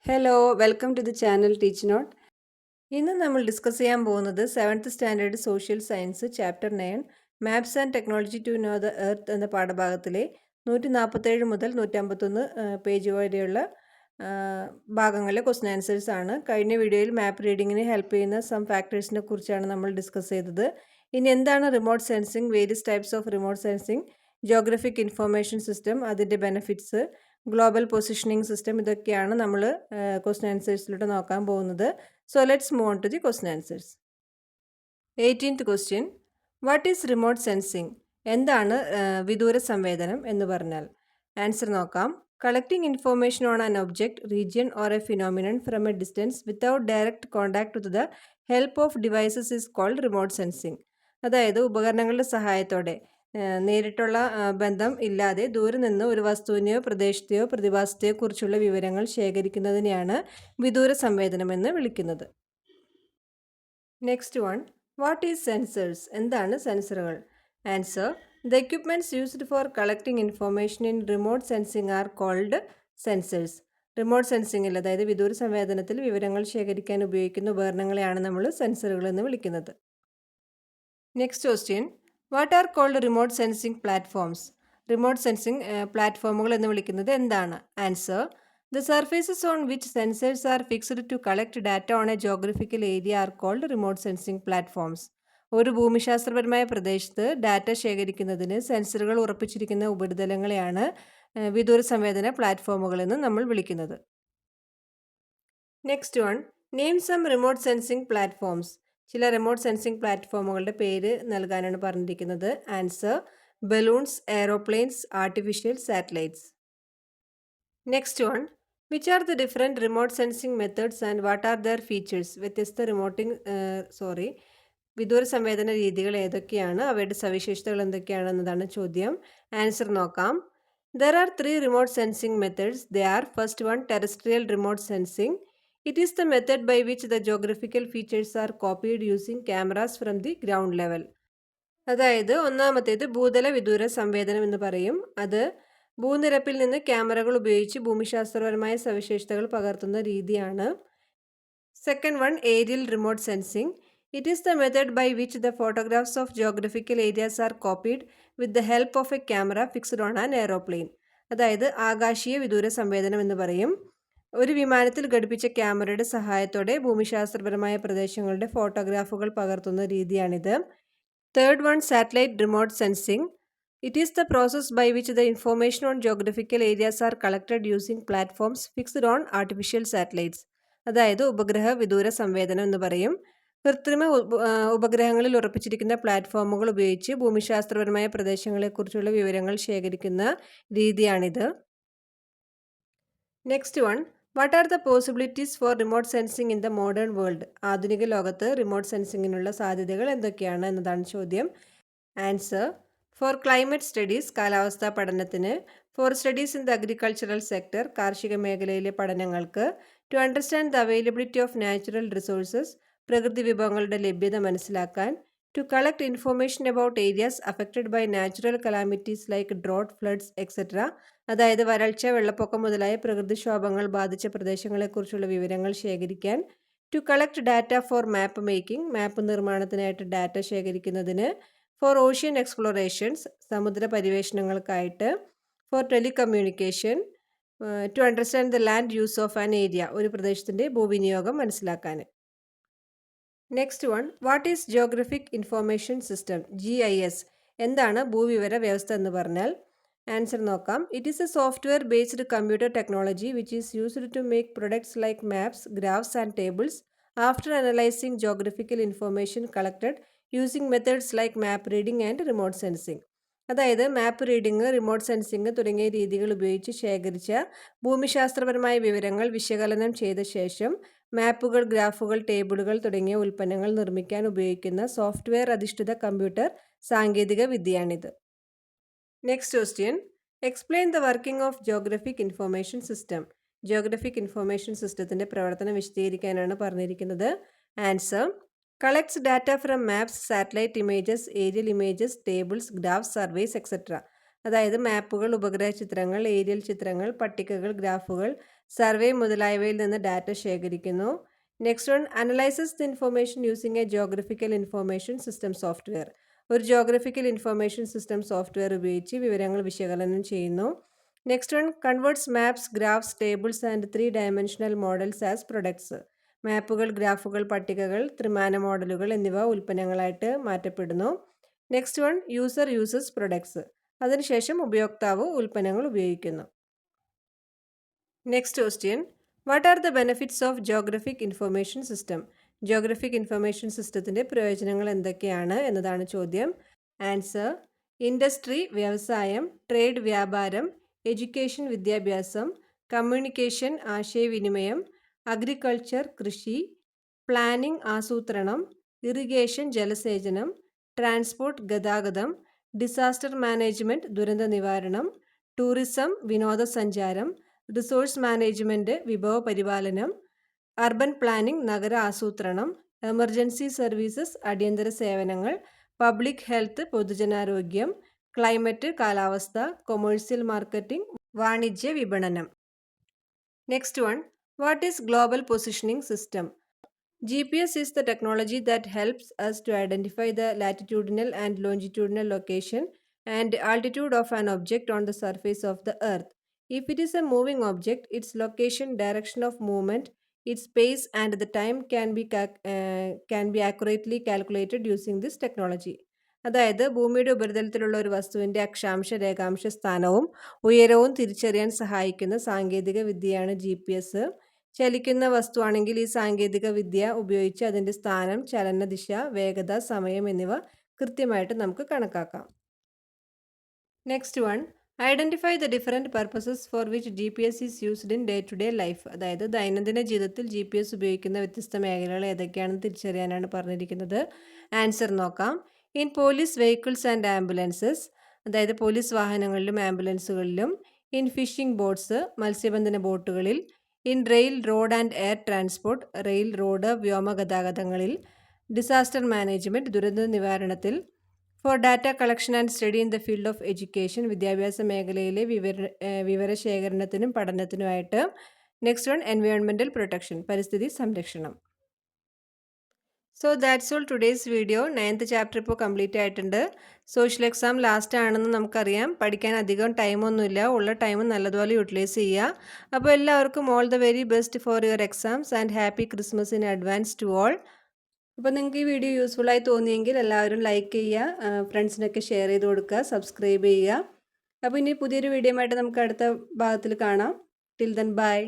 Hello welcome to the channel teach note. ഇന്ന് നമ്മൾ discuss ചെയ്യാൻ പോകുന്നത് 7th standard social science chapter 9 maps and technology to know the earth എന്ന പാഠഭാഗത്തിലെ 147 മുതൽ 151 പേജ് വരെയുള്ള ഭാഗങ്ങളിലെ ക്വസ്റ്റ്യൻ ആൻസേഴ്സ് ആണ്. കഴിഞ്ഞ വീഡിയോയിൽ മാപ്പ് റീഡിങ്ങിന് ഹെൽപ്പ് ചെയ്യുന്ന സം ഫാക്ടേഴ്സിനെ കുറിച്ചാണ് നമ്മൾ ഡിസ്കസ് ചെയ്തത്. ഇനി എന്താണ് remote sensing, various types of remote sensing, geographic information system, അതിൻ്റെ ബെനിഫിറ്റ്സ്, ഗ്ലോബൽ പൊസിഷനിങ് സിസ്റ്റം, ഇതൊക്കെയാണ് നമ്മൾ ക്വസ്റ്റ്യൻ ആൻസേഴ്സിലൂടെ നോക്കാൻ പോകുന്നത്. So let's move on to the question answers. 18th question, what is remote sensing? എന്താണ് വിദൂര സംവേദനം എന്ന് പറഞ്ഞാൽ? ആൻസർ നോക്കാം. Collecting information on an object, region or a phenomenon from a distance without direct contact with the help of devices is called remote sensing. അതായത് ഉപകരണങ്ങളുടെ സഹായത്തോടെ നേരിട്ടുള്ള ബന്ധം ഇല്ലാതെ ദൂരെ നിന്ന് ഒരു വസ്തുവിനെയോ പ്രദേശത്തെയോ പ്രതിഭാസത്തെയോ കുറിച്ചുള്ള വിവരങ്ങൾ ശേഖരിക്കുന്നതിനെയാണ് വിദൂര സംവേദനം എന്ന് വിളിക്കുന്നത്. Next one, what is sensors? എന്താണ് സെൻസറുകൾ? Answer, the equipments used for collecting information in remote sensing are called sensors. Remote സെൻസിങ്ങിൽ, അതായത് വിദൂര സംവേദനത്തിൽ വിവരങ്ങൾ ശേഖരിക്കാൻ ഉപയോഗിക്കുന്ന ഉപകരണങ്ങളെയാണ് നമ്മൾ സെൻസറുകൾ എന്ന് വിളിക്കുന്നത്. Next question, what are called remote sensing platforms? Remote sensing പ്ലാറ്റ്ഫോമുകൾ എന്ന് വിളിക്കുന്നത് എന്താണ്? Answer, the surfaces on which sensors are fixed to collect data on a geographical area are called remote sensing platforms. ഒരു ഭൂമിശാസ്ത്രപരമായ പ്രദേശത്ത് ഡാറ്റ ശേഖരിക്കുന്നതിന് സെൻസറുകൾ ഉറപ്പിച്ചിരിക്കുന്ന ഉപരിതലങ്ങളെയാണ് വിദൂര സംവേദന പ്ലാറ്റ്ഫോമുകൾ എന്ന് നമ്മൾ വിളിക്കുന്നത്. Next one, name some remote sensing platforms. ചില റിമോട്ട് സെൻസിങ് പ്ലാറ്റ്ഫോമുകളുടെ പേര് നൽകാനാണ് പറഞ്ഞിരിക്കുന്നത്. Answer, balloons, aeroplanes, artificial satellites. Next one, which are the different remote sensing methods and what are their features? വ്യത്യസ്ത വിദൂര സംവേദന രീതികൾ ഏതൊക്കെയാണ്, അവയുടെ സവിശേഷതകൾ എന്തൊക്കെയാണെന്നതാണ് ചോദ്യം. ആൻസർ നോക്കാം. There are 3 remote sensing methods. They are: first one, terrestrial remote sensing. It is the method by which the geographical features are copied using cameras from the ground level. അതായത് ഒന്നാമത്തേത് ഭൂതല വിദൂര സംവേദനം എന്ന് പറയും. അത് ഭൂനിരപ്പിൽ നിന്ന് ക്യാമറകൾ ഉപയോഗിച്ച് ഭൂമിശാസ്ത്രപരമായ സവിശേഷതകൾ പകർത്തുന്ന രീതിയാണ്. Second one, aerial remote sensing. It is the method by which the photographs of geographical areas are copied with the help of a camera fixed on an aeroplane. അതായത് ആകാശീയ വിദൂര സംവേദനം എന്ന് പറയും. ഒരു വിമാനത്തിൽ ഘടിപ്പിച്ച ക്യാമറയുടെ സഹായത്തോടെ ഭൂമിശാസ്ത്രപരമായ പ്രദേശങ്ങളുടെ ഫോട്ടോഗ്രാഫുകൾ പകർത്തുന്ന രീതിയാണിത്. Third one, satellite remote sensing. It is the process by which the information on geographical areas are collected using platforms fixed on artificial satellites. അതായത് ഉപഗ്രഹ വിദൂര സംവേദനം എന്ന് പറയും. കൃത്രിമ ഉപഗ്രഹങ്ങളിൽ ഉറപ്പിച്ചിരിക്കുന്ന പ്ലാറ്റ്ഫോമുകൾ ഉപയോഗിച്ച് ഭൂമിശാസ്ത്രപരമായ പ്രദേശങ്ങളെക്കുറിച്ചുള്ള വിവരങ്ങൾ ശേഖരിക്കുന്ന രീതിയാണിത്. Next one, what are the possibilities for remote sensing in the modern world? ആധുനിക ലോകത്ത് റിമോട്ട് സെൻസിങ്ങിനുള്ള സാധ്യതകൾ എന്തൊക്കെയാണ് എന്നതാണ് ചോദ്യം. ആൻസർ, ഫോർ ക്ലൈമറ്റ് സ്റ്റഡീസ്, കാലാവസ്ഥാ പഠനത്തിന്. For studies in the agricultural sector, കാർഷിക മേഖലയിലെ പഠനങ്ങൾക്ക്. To understand the availability of natural resources, പ്രകൃതി വിഭവങ്ങളുടെ ലഭ്യത മനസ്സിലാക്കാൻ. To collect information about areas affected by natural calamities like drought, floods etcetera. അതായത് വരൾച്ച, വെള്ളപ്പൊക്കം മുതലായ പ്രകൃതിക്ഷോഭങ്ങൾ ബാധിച്ച പ്രദേശങ്ങളെക്കുറിച്ചുള്ള വിവരങ്ങൾ ശേഖരിക്കാൻ. To collect data for map making, map നിർമ്മാണത്തിനായിട്ട് ഡാറ്റ ശേഖരിക്കുന്നതിന്. ഫോർ ഓഷ്യൻ എക്സ്പ്ലോറേഷൻസ്, സമുദ്ര പരിവേഷണങ്ങൾക്കായിട്ട്. For telecommunication. To understand the land use of an area, ഒരു പ്രദേശത്തിൻ്റെ ഭൂവിനിയോഗം മനസ്സിലാക്കാൻ. Next one, what is geographic information system? GIS. എന്താണ് ഭൂവിവര വ്യവസ്ഥ എന്ന് പറഞ്ഞാൽ? ആൻസർ നോക്കാം. It is a software based computer technology which is used to make products like maps, graphs and tables after analysing geographical information collected using methods like map reading and remote sensing. അതായത് map reading, remote sensing തുടങ്ങിയ രീതികൾ ഉപയോഗിച്ച് ശേഖരിച്ച ഭൂമിശാസ്ത്രപരമായ വിവരങ്ങൾ വിശകലനം ചെയ്ത ശേഷം മാപ്പുകൾ, ഗ്രാഫുകൾ, ടേബിളുകൾ തുടങ്ങിയ ഉൽപ്പന്നങ്ങൾ നിർമ്മിക്കാൻ ഉപയോഗിക്കുന്ന സോഫ്റ്റ്വെയർ അധിഷ്ഠിത കമ്പ്യൂട്ടർ സാങ്കേതിക വിദ്യയാണിത്. Next question, explain the working of geographic information system. Geographic information സിസ്റ്റത്തിൻ്റെ പ്രവർത്തനം വിശദീകരിക്കാനാണ് പറഞ്ഞിരിക്കുന്നത്. Answer, collects data from maps, satellite images, aerial images, tables, graphs, surveys etcetera. അതായത് മാപ്പുകൾ, ഉപഗ്രഹ ചിത്രങ്ങൾ, ഏരിയൽ ചിത്രങ്ങൾ, പട്ടികകൾ, ഗ്രാഫുകൾ, സർവേ മുതലായവയിൽ നിന്ന് ഡാറ്റ ശേഖരിക്കുന്നു. Next one, analyses the information using a geographical information system software. ഒരു ജോഗ്രഫിക്കൽ ഇൻഫോർമേഷൻ സിസ്റ്റം സോഫ്റ്റ്വെയർ ഉപയോഗിച്ച് വിവരങ്ങൾ വിശകലനം ചെയ്യുന്നു. Next one, converts maps, graphs, tables and 3 dimensional models as products. മാപ്പുകൾ, ഗ്രാഫുകൾ, പട്ടികകൾ, ത്രിമാന മോഡലുകൾ എന്നിവ ഉൽപ്പന്നങ്ങളായിട്ട് മാറ്റപ്പെടുന്നു. Next one, user uses products. അതിനുശേഷം ഉപയോക്താവ് ഉൽപ്പന്നങ്ങൾ ഉപയോഗിക്കുന്നു. Next question, what are the benefits of geographic information system? Geographic information സിസ്റ്റത്തിൻ്റെ പ്രയോജനങ്ങൾ എന്തൊക്കെയാണ് എന്നതാണ് ചോദ്യം. ആൻസർ, ഇൻഡസ്ട്രി വ്യവസായം, ട്രേഡ് വ്യാപാരം, എഡ്യൂക്കേഷൻ വിദ്യാഭ്യാസം, കമ്മ്യൂണിക്കേഷൻ ആശയവിനിമയം, അഗ്രികൾച്ചർ കൃഷി, പ്ലാനിംഗ് ആസൂത്രണം, ഇറിഗേഷൻ ജലസേചനം, ട്രാൻസ്പോർട്ട് ഗതാഗതം, ഡിസാസ്റ്റർ മാനേജ്മെൻറ്റ് ദുരന്ത നിവാരണം, ടൂറിസം വിനോദസഞ്ചാരം, റിസോഴ്സ് മാനേജ്മെൻറ്റ് വിഭവ പരിപാലനം, അർബൻ പ്ലാനിംഗ് നഗര ആസൂത്രണം, എമർജൻസി സർവീസസ് അടിയന്തര സേവനങ്ങൾ, പബ്ലിക് ഹെൽത്ത് പൊതുജനാരോഗ്യം, ക്ലൈമറ്റ് കാലാവസ്ഥ, കൊമേഴ്സ്യൽ മാർക്കറ്റിംഗ് വാണിജ്യ വിപണനം. Next one, what is global positioning system? GPS is the technology that helps us to identify the latitudinal and longitudinal location and altitude of an object on the surface of the earth. If it is a moving object, its location, direction of movement, its pace and the time can be accurately calculated using this technology. അതായത് ഭൂമിയുടെ ഉപരിതലത്തിലുള്ള ഒരു വസ്തുവിൻ്റെ അക്ഷാംശ രേഖാംശ സ്ഥാനവും ഉയരവും തിരിച്ചറിയാൻ സഹായിക്കുന്ന സാങ്കേതിക വിദ്യയാണ് GPS. ചലിക്കുന്ന വസ്തുവാണെങ്കിൽ ഈ സാങ്കേതിക വിദ്യ ഉപയോഗിച്ച് അതിൻ്റെ സ്ഥാനം, ചലനദിശ, വേഗത, സമയം എന്നിവ കൃത്യമായിട്ട് നമുക്ക് കണക്കാക്കാം. Next one, identify the different purposes for which GPS is used in day to day life. അതായത് ദൈനംദിന ജീവിതത്തിൽ GPS ഉപയോഗിക്കുന്ന വ്യത്യസ്ത മേഖലകൾ ഏതൊക്കെയാണെന്ന് തിരിച്ചറിയാനാണ് പറഞ്ഞിരിക്കുന്നത്. ആൻസർ നോക്കാം. In police vehicles and ambulances, അതായത് പോലീസ് വാഹനങ്ങളിലും ആംബുലൻസുകളിലും. ഇൻ ഫിഷിംഗ് ബോട്ട്സ്, മത്സ്യബന്ധന ബോട്ടുകളിൽ. In rail, road and air transport, rail, road, വ്യോമ ഗതാഗതങ്ങളിൽ. ഡിസാസ്റ്റർ മാനേജ്മെൻറ്റ് ദുരന്ത നിവാരണത്തിൽ. For data collection and study in the field of education വിദ്യാഭ്യാസ മേഖലയിലെ വിവരശേഖരണത്തിനും പഠനത്തിനുമായിട്ട്. നെക്സ്റ്റ് വൺ, എൻവയോൺമെൻറ്റൽ പ്രൊട്ടക്ഷൻ പരിസ്ഥിതി സംരക്ഷണം. So that's all today's video. 9th chapter ഇപ്പോൾ കംപ്ലീറ്റ് ആയിട്ടുണ്ട്. സോഷ്യൽ എക്സാം ലാസ്റ്റ് ആണെന്ന് നമുക്കറിയാം. പഠിക്കാൻ അധികം ടൈമൊന്നുമില്ല. ഉള്ള ടൈം നല്ലതുപോലെ യൂട്ടിലൈസ് ചെയ്യുക. അപ്പോൾ എല്ലാവർക്കും all the very best for your exams and happy Christmas in advance to all. അപ്പോൾ നിങ്ങൾക്ക് ഈ വീഡിയോ യൂസ്ഫുള്ളായി തോന്നിയെങ്കിൽ എല്ലാവരും ലൈക്ക് ചെയ്യുക, ഫ്രണ്ട്സിനൊക്കെ ഷെയർ ചെയ്ത് കൊടുക്കുക, സബ്സ്ക്രൈബ് ചെയ്യുക. അപ്പോൾ ഇനി പുതിയൊരു വീഡിയോ ആയിട്ട് നമുക്ക് അടുത്ത ഭാഗത്തിൽ കാണാം. Till then bye.